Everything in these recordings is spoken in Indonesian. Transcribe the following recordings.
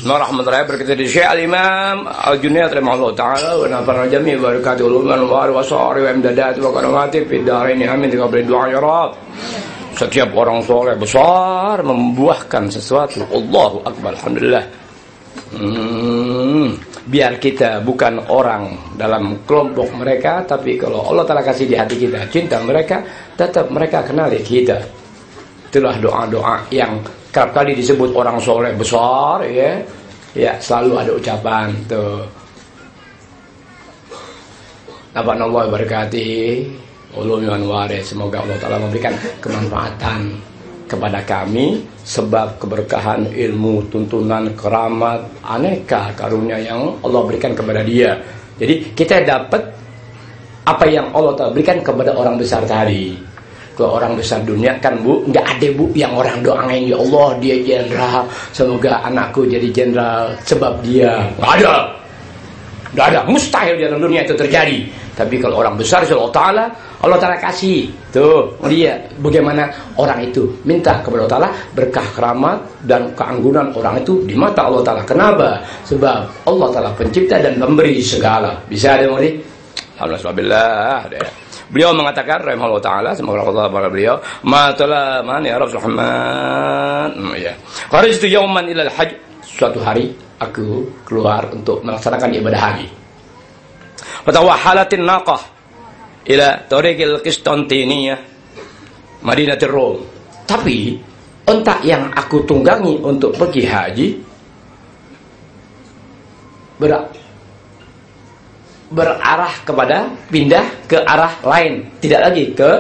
Bismillahirrahmanirrahim. Berkata di Syekh Al-Imam Al-Junayd rahimahullah ta'ala wa nafa'ana jami' wa barakatuh uluman wa wasari wa imdadat wa karamati fid dharain amin qabla du'a ya Rabb. Setiap orang soleh besar membuahkan sesuatu. Allahu akbar, alhamdulillah. Biar kita bukan orang dalam kelompok mereka, tapi kalau Allah Ta'ala kasih di hati kita cinta mereka, tetap mereka kenali kita. Itulah doa-doa yang kerap kali disebut orang soleh besar, ya. Ya, selalu ada ucapan tuh. Nafa'anallahu barakati ulumul waris. Semoga Allah Ta'ala memberikan kemanfaatan kepada kami sebab keberkahan ilmu, tuntunan, keramat, aneka karunia yang Allah berikan kepada dia. Jadi kita dapat apa yang Allah Ta'ala berikan kepada orang besar tadi. Kalau orang besar dunia kan bu, nggak ada bu yang orang doain ya Allah dia jenderal, semoga anakku jadi jenderal sebab dia. Nggak ada, mustahil di dalam dunia itu terjadi. Tapi kalau orang besar Allah Ta'ala kasih. Tuh, lihat bagaimana orang itu minta kepada Allah Ta'ala berkah keramat dan keanggunan orang itu di mata Allah Ta'ala. Kenapa? Sebab Allah Ta'ala pencipta dan memberi segala. Bisa ada mulai? Alhamdulillah. Beliau mengatakan rahimahullah ta'ala, semoga Allah kepada beliau, ma'atala man ya Rasul Muhammad. Ya. Kharajtu yawman ilal hajj. Suatu hari aku keluar untuk melaksanakan ibadah haji. Fatawahalatin naqah ila tariqil Qistantiniyah Madinatir Rom. Tapi unta yang aku tunggangi untuk pergi haji berarah kepada pindah ke arah lain, tidak lagi ke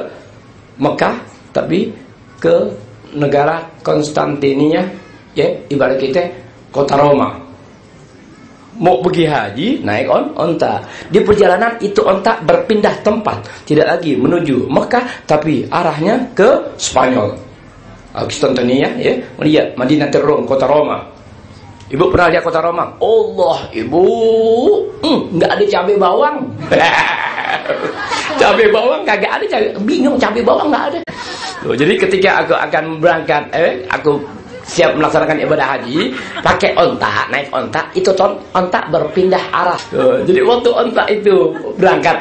Mekah tapi ke negara Konstantinia, ya ibarat kita kota Roma. Mau pergi haji naik onta. Di perjalanan itu onta berpindah tempat, tidak lagi menuju Mekah tapi arahnya ke Spanyol, Konstantinia, ya melihat Madinatul Rom, kota Roma. Ibu pernah lihat kota Roma? Allah, ibu, nggak ada cabai bawang. Cabai bawang kagak ada, bingung cabai bawang nggak ada. Loh, jadi ketika aku akan berangkat, aku siap melaksanakan ibadah haji, pakai onta, naik onta, itu onta berpindah arah. Jadi waktu onta itu berangkat,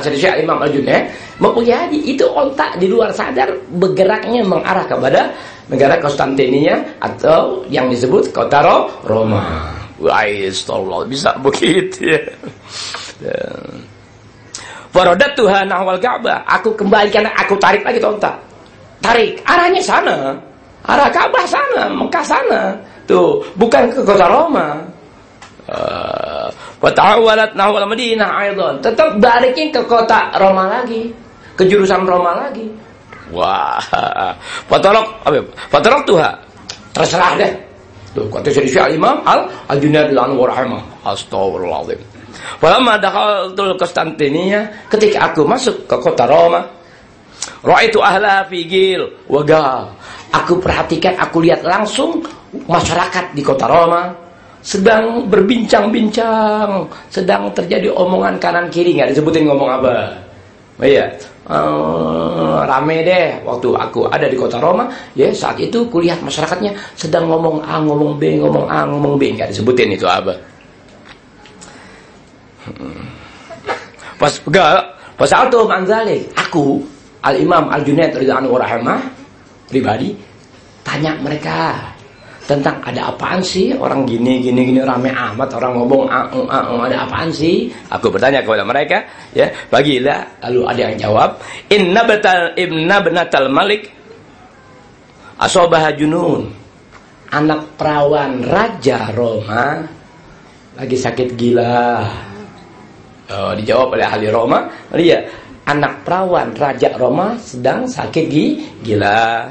Syekh Imam Al-Junayd mau pergi haji, itu onta di luar sadar bergeraknya mengarah kepada negara Konstantinia atau yang disebut kota Roma. Wah, astagfirullah, bisa begitu ya. Faradatuha nahwal Ka'bah. Aku kembalikan, aku tarik lagi onta. Tarik arahnya sana. Arah Ka'bah sana, Mekah sana. Tuh, bukan ke kota Roma. Fata'awalat nahwal Madinah aidan. Tetap baliknya ke kota Roma lagi, ke jurusan Roma lagi. Wah, Fatarok Tuhan terserah deh. Tuh kata Syekh Imam Al-Junayd rahimahullah. Astagfirullahaladzim. Falamma dakhaltul Konstantinia, ketika aku masuk ke kota Roma, ra'aitu ahla fi gil waga. Aku perhatikan, aku lihat langsung masyarakat di kota Roma sedang berbincang-bincang, sedang terjadi omongan kanan kiri, nggak disebutin ngomong apa. Iya. Rame deh waktu aku ada di kota Roma, ya saat itu kulihat masyarakatnya sedang ngomong A, ngomong B, ngomong A, ngomong B, nggak disebutin itu apa. Pas altu manzalik, aku Al-Imam Al-Junayd radhiyallahu anhu pribadi tanya mereka tentang ada apaan sih orang gini rame amat, orang ngomong ada apaan sih? Aku bertanya kepada mereka, ya, bagilah. Lalu ada yang jawab, Inna bnatal Malik asobah junun. Anak perawan Raja Roma lagi sakit gila. Dijawab oleh ahli Roma, lihat, anak perawan Raja Roma sedang sakit gila.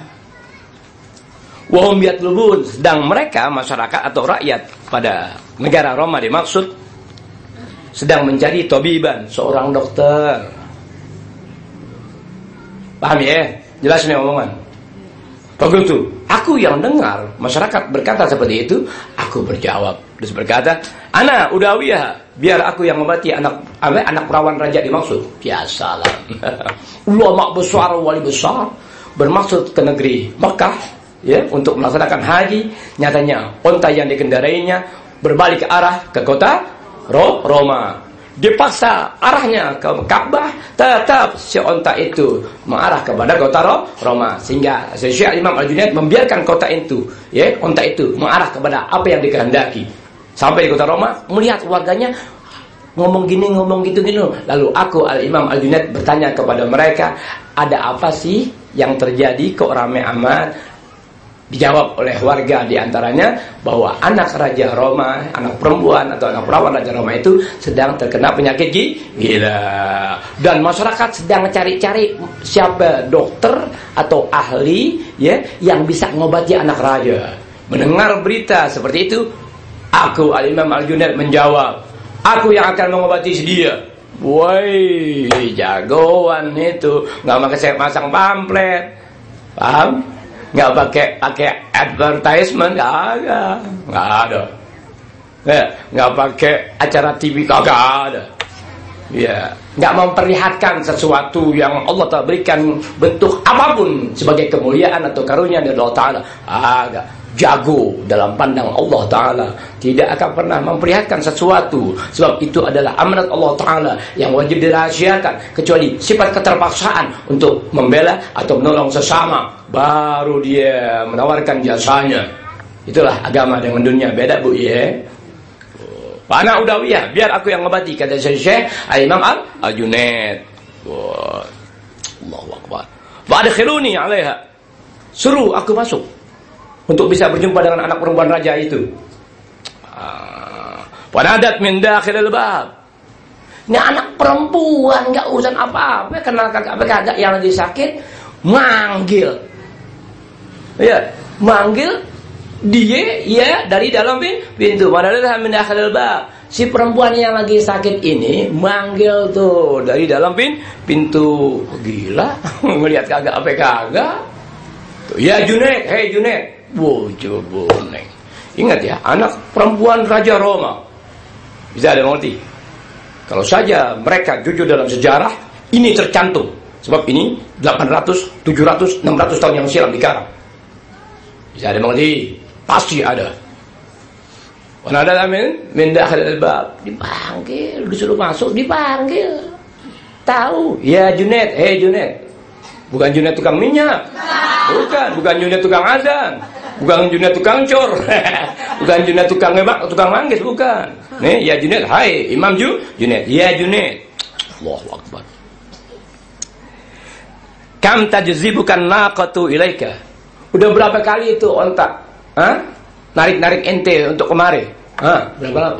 Wahum yatlubun, sedang mereka masyarakat atau rakyat pada negara Roma dimaksud sedang mencari tobiban, seorang dokter. Paham ya? Jelas nih omongan. Begitu, aku yang dengar masyarakat berkata seperti itu, aku berjawab terus berkata, Ana Udawiyah, biar aku yang mengobati anak perawan raja dimaksud. Biasalah. Ulama besar, wali besar bermaksud ke negeri Mekah ya, untuk melaksanakan haji. Nyatanya onta yang dikendarainya berbalik ke arah ke kota Roma. Dipaksa arahnya ke Ka'bah, tetap si onta itu mengarah kepada kota Roma, sehingga Syekh Imam Al-Junaid membiarkan kota itu, ya, onta itu mengarah kepada apa yang dikehendaki. Sampai di kota Roma, melihat warganya ngomong gini, ngomong gitu. Lalu aku Al-Imam Al-Junaid bertanya kepada mereka, ada apa sih yang terjadi kok ramai amat? Dijawab oleh warga diantaranya bahwa anak Raja Roma, anak perempuan atau anak perawan Raja Roma itu sedang terkena penyakit gila. Dan masyarakat sedang cari-cari siapa dokter atau ahli, ya, yang bisa mengobati anak raja. Mendengar berita seperti itu, aku Al-Imam Al-Junaid menjawab, aku yang akan mengobati dia. Woi, jagoan itu, nggak pakai masang pamflet, paham? Nggak pakai advertisement, nggak ada. Nggak pakai acara TV, kagak ada. Ya, nggak memperlihatkan sesuatu yang Allah Ta'ala berikan bentuk apapun sebagai kemuliaan atau karunia dari Allah Ta'ala. Agak jago dalam pandang Allah Ta'ala, tidak akan pernah memperlihatkan sesuatu, sebab itu adalah amanat Allah Ta'ala yang wajib dirahasiakan, kecuali sifat keterpaksaan untuk membela atau menolong sesama, baru dia menawarkan jasanya. Itulah agama dengan dunia, beda bu, ya. Pana udawiyah, biar aku yang ngobati, kata Syekh Imam Al-Junaid. Allahu Akbar. Fa'adkhiluni 'alaiha, suruh aku masuk untuk bisa berjumpa dengan anak perempuan raja itu. Wanadat min dakhilil bab. Ini anak perempuan, nggak urusan apa-apa, kenal kagak yang lagi sakit, manggil. Ya, manggil dia, ya, dari dalam pintu. Wanadat min dakhilil bab. Si perempuan yang lagi sakit ini manggil tuh dari dalam pintu. Gila, ngelihat kagak apa kagak. Ya Junaid, hei Junaid. Bojo boneng. Ingat ya, anak perempuan Raja Roma. Bisa ada mengerti? Kalau saja mereka jujur dalam sejarah, ini tercantum. Sebab ini 800, 700, 600 tahun yang silam dikarang. Bisa ada mengerti? Pasti ada. Wanada min dakhil al-bab. Dipanggil, disuruh masuk, dipanggil. Tahu? Ya Junaid, hei Junaid. Bukan Junaid tukang minyak. Bukan Junaid tukang azan. Bukan Junaid tukang cor. Bukan Junaid tukang manggis, bukan. Nih, ya Junaid, hai Imam Junaid. Ya Junaid. Allahu Akbar. Kam tajzibukan naqatu ilaika. Udah berapa kali itu onta? Narik-narik ente untuk kemari.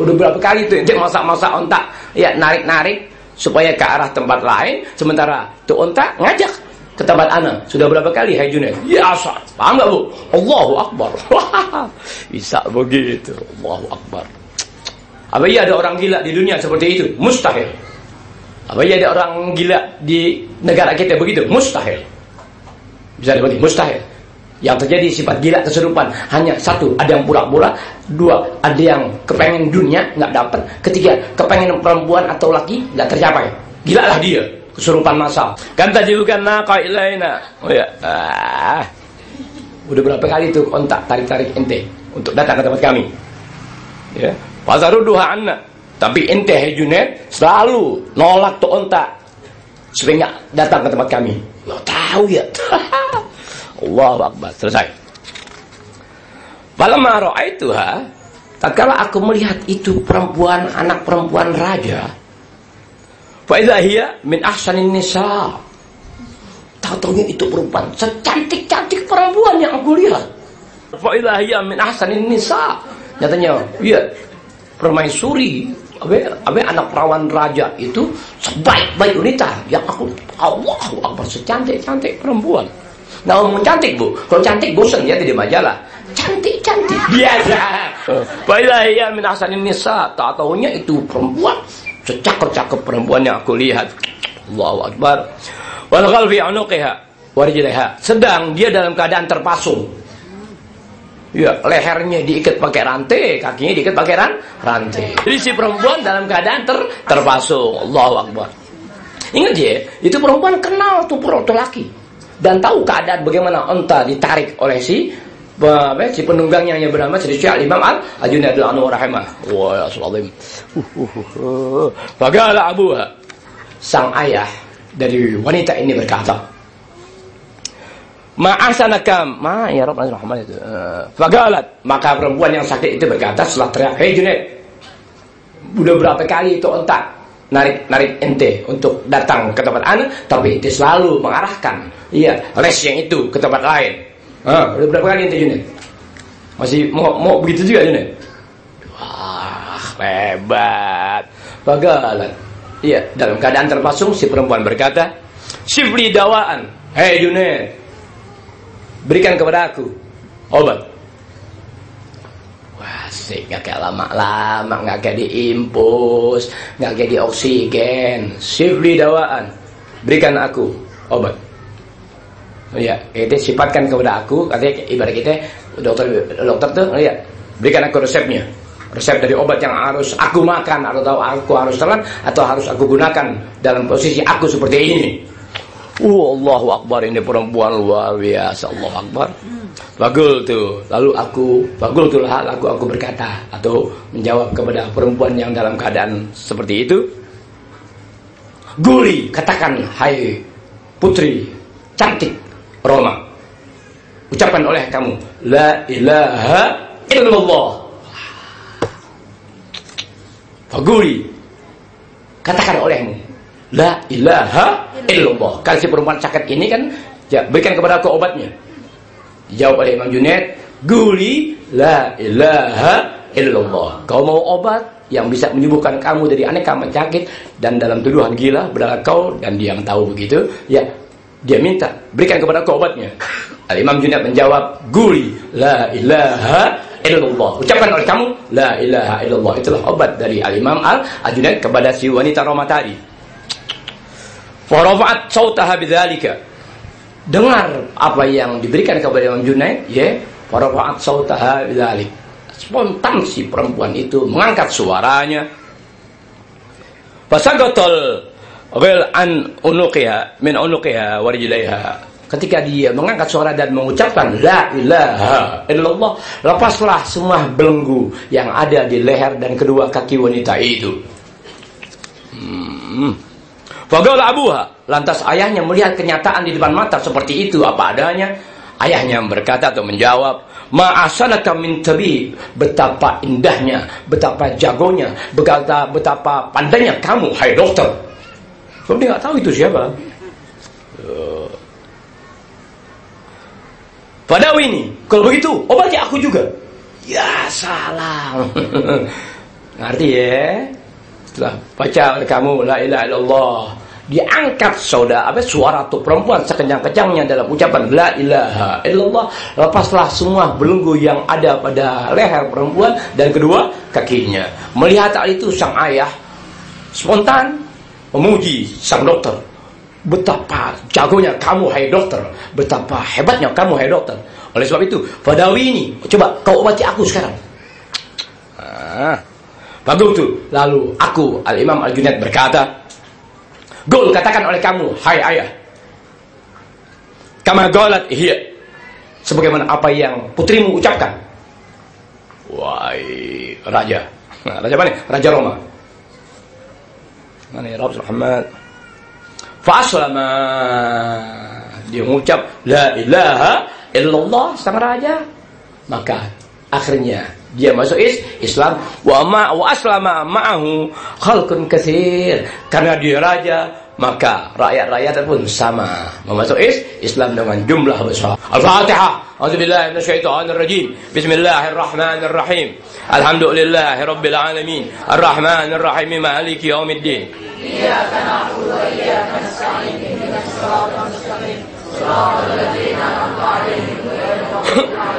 Udah berapa kali itu ente masak-masak onta? Ya, narik-narik supaya ke arah tempat lain, sementara tuh onta ngajak ke tempat ana. Sudah berapa kali, hai Junaid? Ya, asal. Paham gak bu? Allahu Akbar. Bisa begitu. Allahu Akbar. Apa iya ada orang gila di dunia seperti itu? Mustahil. Apa iya ada orang gila di negara kita begitu? Mustahil. Bisa begitu? Mustahil. Yang terjadi sifat gila keserupan hanya satu, ada yang pura-pura. Dua, ada yang kepengen dunia nggak dapat. Ketiga, kepengen perempuan atau laki nggak tercapai. Gila lah dia, kesurupan masal. Kan tadi bukan naqa ilaina. Oh ya, udah berapa kali tuh ontak tarik-tarik ente untuk datang ke tempat kami. Ya, fazaruduha anna. Tapi ente, hai Junaid, selalu nolak tuh ontak sehingga datang ke tempat kami. Lo tahu ya? Allahu Akbar. Selesai. Falamma ra'aituha, tatkala aku melihat itu perempuan, anak perempuan raja, fa idza hiya min ahsanin nisa. Tahu-tahunya itu perempuan secantik-cantik perempuan yang aku lihat. Fa idza hiya min ahsanin nisa. Nyatanya, iya, permaisuri, anak perawan raja itu sebaik-baik wanita yang aku, Allahu Akbar, secantik-cantik perempuan. Nah, ngomong cantik bu, kalau cantik bosan ya di majalah. Cantik biasa. Baiklah ya min ahsanin nisa. Tak tahunya itu perempuan secakep-cakep perempuan yang aku lihat. Allahu Akbar. Wal qalbi unuqiha wa rijliha. Sedang dia dalam keadaan terpasung. Ya, lehernya diikat pakai rantai, kakinya diikat pakai rantai. Jadi si perempuan dalam keadaan terpasung. Allahu Akbar. Ingat ya, itu perempuan kenal tuh laki. Dan tahu keadaan bagaimana onta ditarik oleh si si penunggangnya yang bernama Syekh Imam Al-Junaid Al-Anwar rahimah. Wah, ya Azim. Faqala abuha, sang ayah dari wanita ini berkata, ma'asanakam, ya Rabbul Rahman itu. Faqalat, maka perempuan yang sakit itu berkata setelah teriak, "Hei Junaid, udah berapa kali itu entak narik ente untuk datang ke tempat ana, tapi ente selalu mengarahkan les yang itu ke tempat lain. Udah berapa kali ente Junaid? Masih mau begitu juga Junaid?" Wah, hebat. Faqalat, dalam keadaan terpasung si perempuan berkata, "Sifli dawaan, hei Junaid, berikan kepada aku obat." Wah, sih nggak kayak lama-lama, nggak kayak diimpus, nggak kayak di oksigen. Sifli dawaan, berikan aku obat. Itu sifatkan kepada aku, katanya ibarat kita dokter tuh, berikan aku resepnya. Resep dari obat yang harus aku makan, atau aku harus telan, atau harus aku gunakan dalam posisi aku seperti ini. Allahu Akbar, ini perempuan luar biasa. Allahu Akbar. Lalu aku berkata atau menjawab kepada perempuan yang dalam keadaan seperti itu, "Guli, katakan, hai putri cantik Roma, ucapkan oleh kamu la ilaha illallah." Faguli, katakan olehmu la ilaha illallah. Kalau si perempuan sakit ini kan, berikan kepada aku obatnya. Jawab oleh Imam Junaid, "Guli la ilaha illallah." Kau mau obat yang bisa menyembuhkan kamu dari aneka penyakit dan dalam tuduhan gila berdarah kau, dan dia yang tahu begitu, dia minta, berikan kepada aku obatnya. Imam Junaid menjawab, "Guli la ilaha illallah." Ucapkan oleh kamu la ilaha illallah. Itulah obat dari Al-Imam Al-Junaid kepada si wanita Roma tadi. Farafa'at sautaha bidzalika. Dengar apa yang diberikan kepada Imam Junaid, farafa'at sautaha bidzalik. Spontan si perempuan itu mengangkat suaranya. Fasagatul ghil an unuqiha min unuqiha wa rijlaiha. Ketika dia mengangkat suara dan mengucapkan la ilaha illallah, lepaslah semua belenggu yang ada di leher dan kedua kaki wanita itu. Faqala abuha, lantas ayahnya melihat kenyataan di depan mata seperti itu apa adanya. Ayahnya berkata atau menjawab, "Ma'asanaka min tabib." Betapa indahnya, betapa jagonya, betapa pandainya kamu, hai dokter. Kamu nggak tahu itu siapa. Padawi ini, kalau begitu obati aku juga. Ya salam. Ngerti ya? Setelah baca kamu la ilaha illallah, diangkat suara tuh perempuan sekencang-kencangnya dalam ucapan la ilaha illallah, lepaslah semua belenggu yang ada pada leher perempuan dan kedua kakinya. Melihat hal itu, sang ayah spontan memuji sang dokter. Betapa jagonya kamu, hai dokter. Betapa hebatnya kamu, hai dokter. Oleh sebab itu, Fadawi ini, coba kau obati aku sekarang. Bagus tuh. Lalu aku, Al-Imam Al-Junaid berkata, "Gol, katakan oleh kamu, hai ayah. Kama golat hiya. Sebagaimana apa yang putrimu ucapkan." Wahai raja. Raja mana? Raja Roma. Mana ya Rabbul Muhammad? Fa'aslama, dia mengucap la ilaha illallah sang raja, maka akhirnya dia masuk Islam. Wa aslama ma'ahu khalqun katsir, karena dia raja maka rakyat-rakyat pun sama masuk Islam dengan jumlah besar. Al-Fatihah. A'udzubillahi minasyaitonir rajim. Bismillahirrahmanirrahim. Alhamdulillahirabbil alamin. Arrahmanir rahim. Maliki yaumiddin. Iyyaka na'budu wa iyyaka nasta'in. Ihdinas siratal mustaqim. Shiratal ladzina an'amta 'alaihim ghairil maghdubi 'alaihim